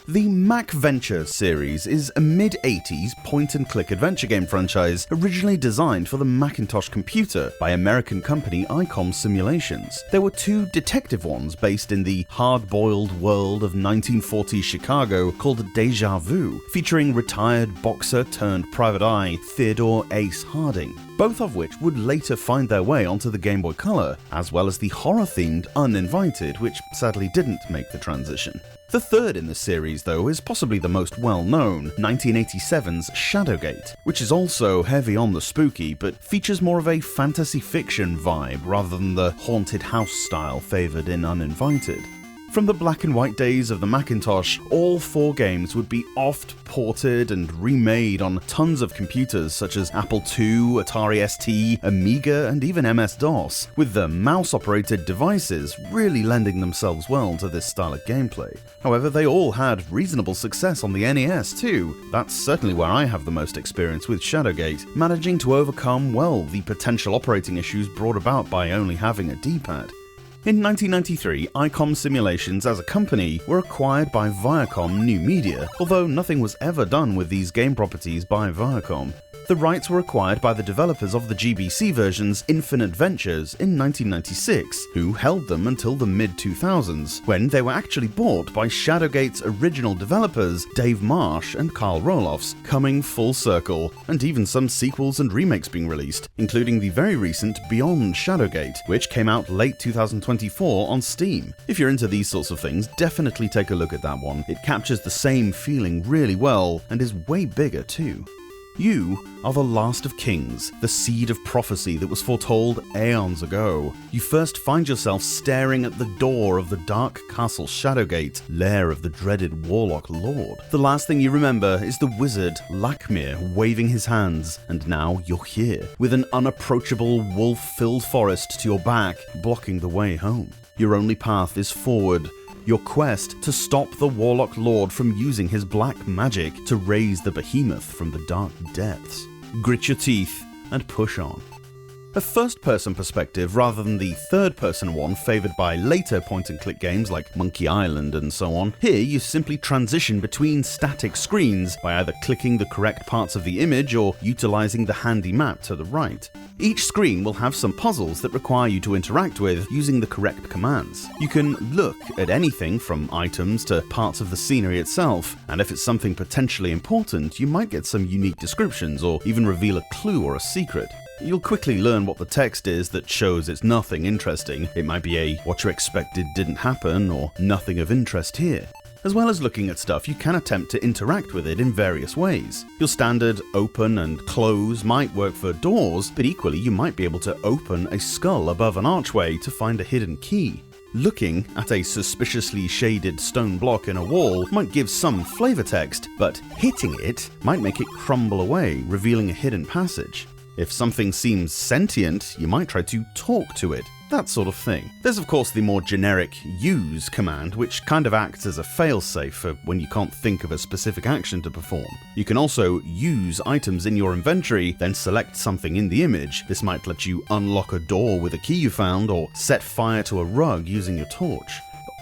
The MacVenture series is a mid-80s point-and-click adventure game franchise originally designed for the Macintosh computer by American company ICOM Simulations. There were two detective ones based in the hard-boiled world of 1940s Chicago called Deja Vu, featuring retired boxer turned private eye Theodore Ace Harding, both of which would later find their way onto the Game Boy Color, as well as the horror-themed Uninvited, which sadly didn't make the transition. The third in the series, though, is possibly the most well-known, 1987's Shadowgate, which is also heavy on the spooky, but features more of a fantasy fiction vibe rather than the haunted house style favoured in Uninvited. From the black and white days of the Macintosh, all four games would be oft-ported and remade on tons of computers such as Apple II, Atari ST, Amiga, and even MS-DOS, with the mouse-operated devices really lending themselves well to this style of gameplay. However, they all had reasonable success on the NES too. That's certainly where I have the most experience with Shadowgate, managing to overcome, well, the potential operating issues brought about by only having a D-pad. In 1993, ICOM Simulations as a company were acquired by Viacom New Media, although nothing was ever done with these game properties by Viacom. The rights were acquired by the developers of the GBC versions Infinite Ventures in 1996, who held them until the mid-2000s, when they were actually bought by Shadowgate's original developers Dave Marsh and Carl Roelofs, coming full circle, and even some sequels and remakes being released, including the very recent Beyond Shadowgate, which came out late 2024 on Steam. If you're into these sorts of things, definitely take a look at that one. It captures the same feeling really well, and is way bigger too. You are the last of kings, the seed of prophecy that was foretold aeons ago. You first find yourself staring at the door of the dark castle Shadowgate, lair of the dreaded warlock lord. The last thing you remember is the wizard Lakmir waving his hands, and now you're here, with an unapproachable wolf-filled forest to your back, blocking the way home. Your only path is forward. Your quest to stop the Warlock Lord from using his black magic to raise the behemoth from the dark depths. Grit your teeth and push on. A first-person perspective rather than the third-person one favoured by later point-and-click games like Monkey Island and so on. Here you simply transition between static screens by either clicking the correct parts of the image or utilising the handy map to the right. Each screen will have some puzzles that require you to interact with using the correct commands. You can look at anything from items to parts of the scenery itself, and if it's something potentially important, you might get some unique descriptions or even reveal a clue or a secret. You'll quickly learn what the text is that shows it's nothing interesting. It might be a "what you expected didn't happen" or "nothing of interest here." As well as looking at stuff, you can attempt to interact with it in various ways. Your standard open and close might work for doors, but equally you might be able to open a skull above an archway to find a hidden key. Looking at a suspiciously shaded stone block in a wall might give some flavor text, but hitting it might make it crumble away, revealing a hidden passage. If something seems sentient, you might try to talk to it. That sort of thing. There's of course the more generic use command, which kind of acts as a failsafe for when you can't think of a specific action to perform. You can also use items in your inventory, then select something in the image. This might let you unlock a door with a key you found, or set fire to a rug using your torch.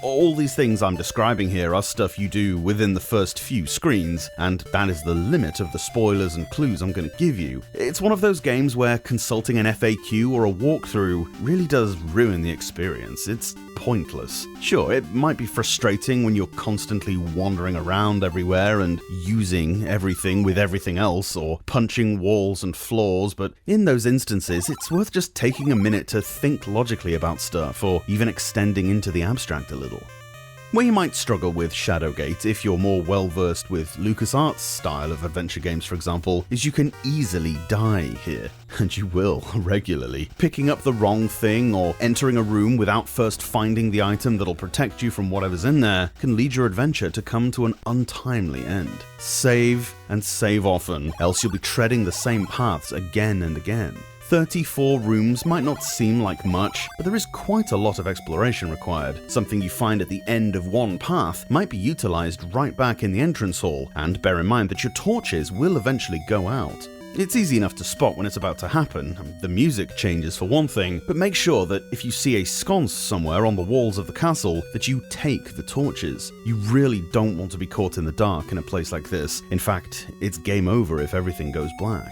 All these things I'm describing here are stuff you do within the first few screens, and that is the limit of the spoilers and clues I'm going to give you. It's one of those games where consulting an FAQ or a walkthrough really does ruin the experience. It's pointless. Sure, it might be frustrating when you're constantly wandering around everywhere and using everything with everything else, or punching walls and floors, but in those instances, it's worth just taking a minute to think logically about stuff, or even extending into the abstract a little. Where you might struggle with Shadowgate, if you're more well-versed with LucasArts' style of adventure games for example, is you can easily die here. And you will, regularly. Picking up the wrong thing or entering a room without first finding the item that'll protect you from whatever's in there can lead your adventure to come to an untimely end. Save, and save often, else you'll be treading the same paths again and again. 34 rooms might not seem like much, but there is quite a lot of exploration required. Something you find at the end of one path might be utilized right back in the entrance hall, and bear in mind that your torches will eventually go out. It's easy enough to spot when it's about to happen. The music changes for one thing, but make sure that if you see a sconce somewhere on the walls of the castle, that you take the torches. You really don't want to be caught in the dark in a place like this. In fact, it's game over if everything goes black.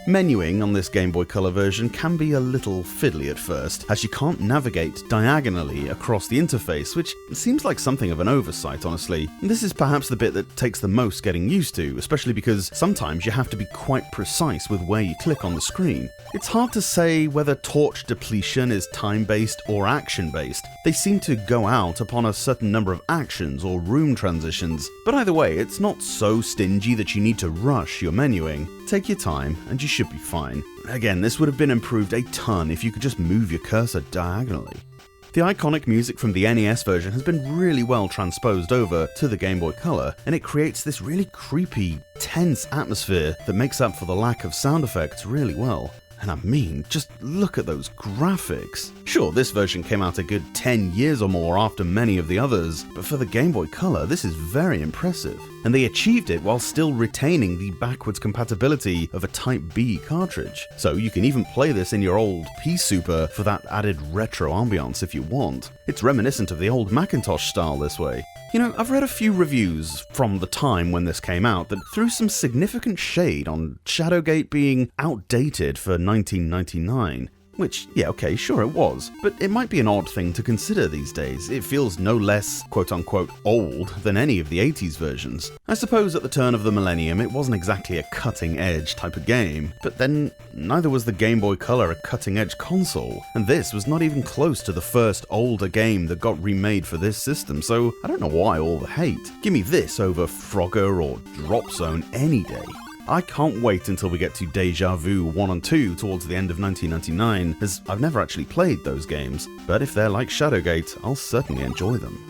Menuing on this Game Boy Color version can be a little fiddly at first, as you can't navigate diagonally across the interface, which seems like something of an oversight, honestly. This is perhaps the bit that takes the most getting used to, especially because sometimes you have to be quite precise with where you click on the screen. It's hard to say whether torch depletion is time-based or action-based. They seem to go out upon a certain number of actions or room transitions, but either way, it's not so stingy that you need to rush your menuing. Take your time, and you should be fine. Again, this would have been improved a ton if you could just move your cursor diagonally. The iconic music from the NES version has been really well transposed over to the Game Boy Color, and it creates this really creepy, tense atmosphere that makes up for the lack of sound effects really well. And I mean, just look at those graphics. Sure, this version came out a good 10 years or more after many of the others, but for the Game Boy Color, this is very impressive. And they achieved it while still retaining the backwards compatibility of a Type B cartridge. So you can even play this in your old P-Super for that added retro ambiance if you want. It's reminiscent of the old Macintosh style this way. You know, I've read a few reviews from the time when this came out that threw some significant shade on Shadowgate being outdated for 1999. Which, yeah, okay, sure it was, but it might be an odd thing to consider these days. It feels no less, quote-unquote, old than any of the 80s versions. I suppose at the turn of the millennium it wasn't exactly a cutting-edge type of game, but then neither was the Game Boy Color a cutting-edge console, and this was not even close to the first older game that got remade for this system, so I don't know why all the hate. Give me this over Frogger or Drop Zone any day. I can't wait until we get to Deja Vu 1 and 2 towards the end of 1999, as I've never actually played those games, but if they're like Shadowgate, I'll certainly enjoy them.